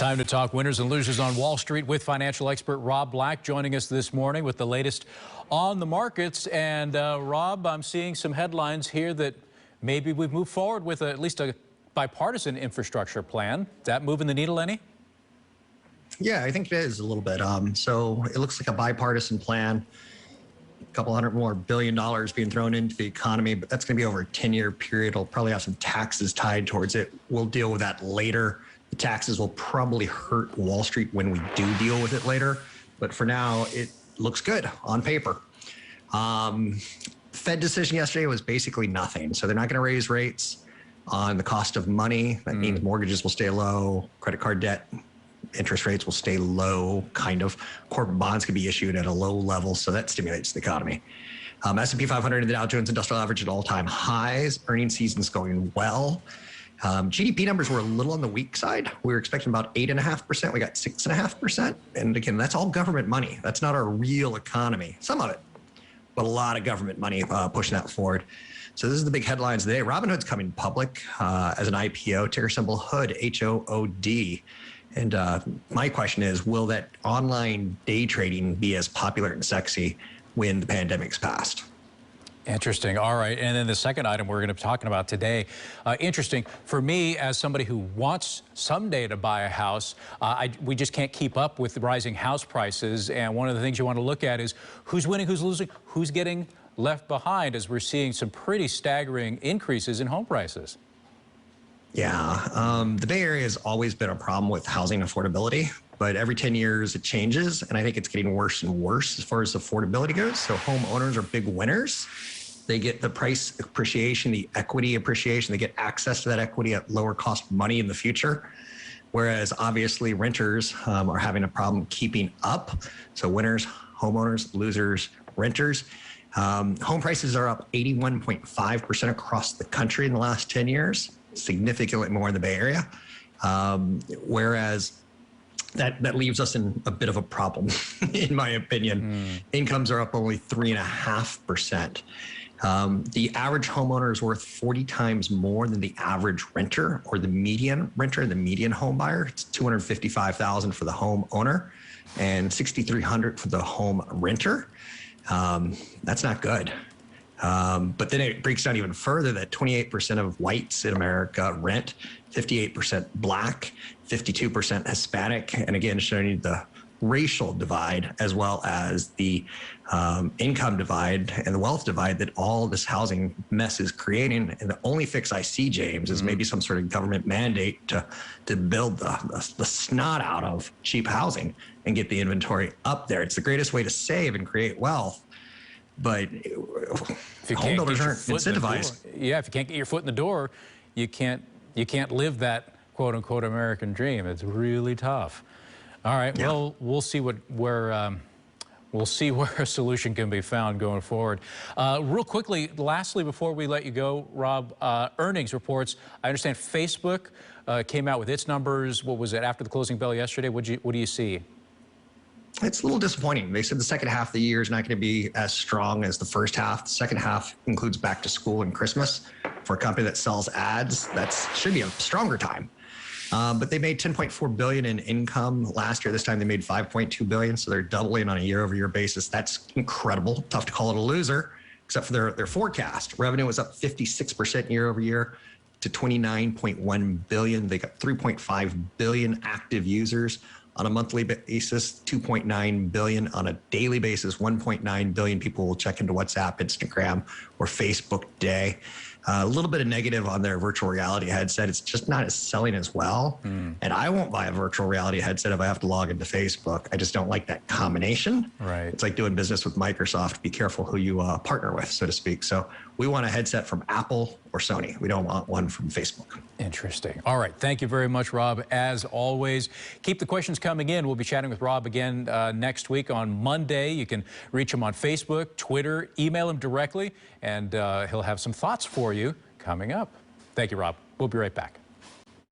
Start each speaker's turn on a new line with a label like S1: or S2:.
S1: Time to talk winners and losers on Wall Street with financial expert Rob Black joining us this morning with the latest on the markets. And Rob, I'm seeing some headlines here that maybe we've moved forward with at least a bipartisan infrastructure plan. Is that moving the needle any?
S2: Yeah, I think it is a little bit. So it looks like a bipartisan plan. A couple $100 more billion being thrown into the economy, but that's going to be over a 10-year period. It'll probably have some taxes tied towards it. We'll deal with that later. The taxes will probably hurt Wall Street when we do deal with it later. But for now, it looks good on paper. Fed decision yesterday was basically nothing. So they're not going to raise rates on the cost of money. That means mortgages will stay low, credit card debt interest rates will stay low, kind of. Corporate bonds could be issued at a low level, so that stimulates the economy. S&P 500 and the Dow Jones Industrial Average at all-time highs. Earnings season's going well. GDP numbers were a little on the weak side. We were expecting about 8.5%. We got 6.5%. And again, that's all government money. That's not our real economy. Some of it, but a lot of government money pushing that forward. So this is the big headlines today. Robinhood's coming public as an IPO, ticker symbol HOOD, H-O-O-D. And my question is, will that online day trading be as popular and sexy when the pandemic's passed?
S1: Interesting. All right. And then the second item we're going to be talking about today, interesting for me as somebody who wants someday to buy a house, we just can't keep up with the rising house prices. And one of the things you want to look at is who's winning, who's losing, who's getting left behind as we're seeing some pretty staggering increases in home prices.
S2: Yeah, the Bay Area has always been a problem with housing affordability, but every 10 years it changes, and I think it's getting worse and worse as far as affordability goes. So homeowners are big winners. They get the price appreciation, the equity appreciation. They get access to that equity at lower cost money in the future, whereas obviously renters are having a problem keeping up. So winners, homeowners, losers, renters. Home prices are up 81.5% across the country in the last 10 years. Significantly more in the Bay Area, whereas that leaves us in a bit of a problem, in my opinion. Incomes are up only 3.5%. The average homeowner is worth 40 times more than the average renter or the median renter, the median home buyer. It's $255,000 for the home owner and $6,300 for the home renter. That's not good. But then it breaks down even further that 28% of whites in America rent, 58% black, 52% Hispanic, and again, showing you the racial divide as well as the income divide and the wealth divide that all this housing mess is creating. And the only fix I see, James, is maybe some sort of government mandate to build the snot out of cheap housing and get the inventory up there. It's the greatest way to save and create wealth. But home builders aren't incentivized.
S1: Yeah, if you can't get your foot in the door, you can't live that quote unquote American dream. It's really tough. All right, yeah. Well, we'll see where a solution can be found going forward. Real quickly, lastly, before we let you go, Rob, earnings reports. I understand Facebook came out with its numbers. What was it after the closing bell yesterday? What do you see?
S2: It's a little disappointing. They said the second half of the year is not going to be as strong as the first half. The second half includes back to school and Christmas. For a company that sells ads, that should be a stronger time. But they made $10.4 billion in income last year. This time they made $5.2 billion, so they're doubling on a year-over-year basis. That's incredible. Tough to call it a loser, except for their forecast. Revenue was up 56% year-over-year to $29.1 billion. They got 3.5 billion active users. On a monthly basis, 2.9 billion. On a daily basis, 1.9 billion people will check into WhatsApp, Instagram, or Facebook day. A little bit of negative on their virtual reality headset. It's just not as selling as well. And I won't buy a virtual reality headset if I have to log into Facebook. I just don't like that combination.
S1: Right.
S2: It's like doing business with Microsoft. Be careful who you partner with, so to speak. So we want a headset from Apple or Sony. We don't want one from Facebook.
S1: Interesting. All right. Thank you very much, Rob. As always, keep the questions coming in. We'll be chatting with Rob again next week on Monday. You can reach him on Facebook, Twitter, email him directly, and he'll have some thoughts for you coming up. Thank you, Rob. We'll be right back.